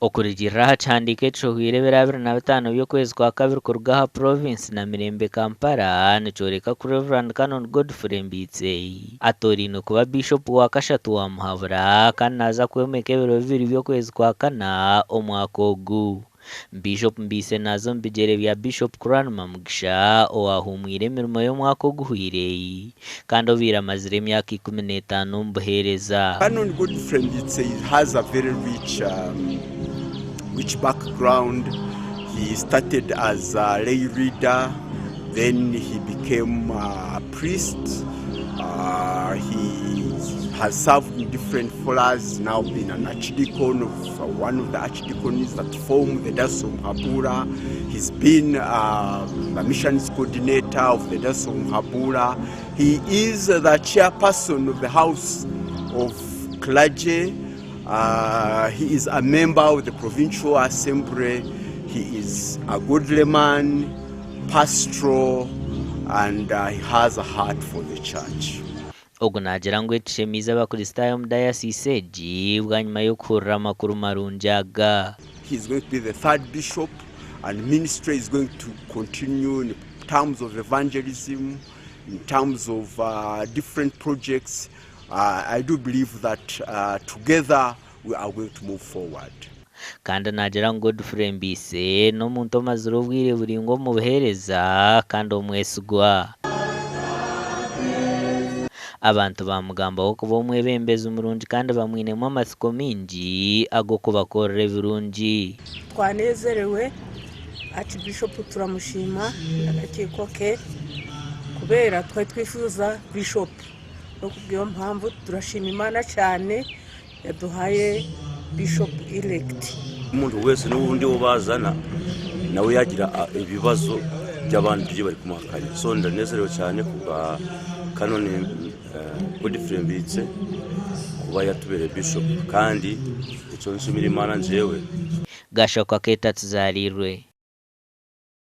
Okurigira chandike chuhwire 25 by'okwezi kwa kabiri kurugaha province na Mirembe Kampala nichoreka ku Reverend Canon Godfrey Mbitse atorino kuba biishopu wa kashatu wa Muhabura kandi naza kwemeka ebiro 2 by'okwezi kwa kana omwaka ogu. Bishop Mbitse nazo mbigere bya Bishop Kuranuma Mugisha owahumwire emirimo y'omwaka oguhwire kandi obira amazire emyaka 15 mbuhereza. Canon Godfrey Mbitse has a very rich background. He started as a lay reader, then he became a priest. He has served in different followers, now been an archdeacon of one of the archdeacons that form the Diocese of Muhabura. He's been a missions coordinator of the Diocese of Muhabura. He is the chairperson of the House of Clergy. He is a member of the Provincial Assembly. He is a godly man, pastoral, and he has a heart for the church. Ogunagira ngo etishemiza abakristayo mu diocese egi bwanyuma yo kuhurira amakuru marunjaga. He is going to be the third bishop, and ministry is going to continue in terms of evangelism, in terms of different projects. I do believe that together we are going to move forward. Kandi nagira ngo Godfrey Mbitse no muntu amazira obwire buringo mu buhereza kandi omwesigwa. Abantu bamugambaho kuba omwebembezi omurungi kandi bamwinemu amatsiko mingi ago kubakorera ebirungi. Twanezerewe Archbishop turamushima agateeko ke kubera twari twifuza bishop no kubyo mpamvu turashima Imana cyane yaduhaye bishop elect. Umuntu wese n'ubundi ubazana nawe yagira ibibazo by'abandi bari kumahakanya. So ndanezerewe cyane kuba Canon Godfrey Mbitse kuba yatubere bishop kandi icyo nshimira Imana njewe gashoka ketatuzalirwe.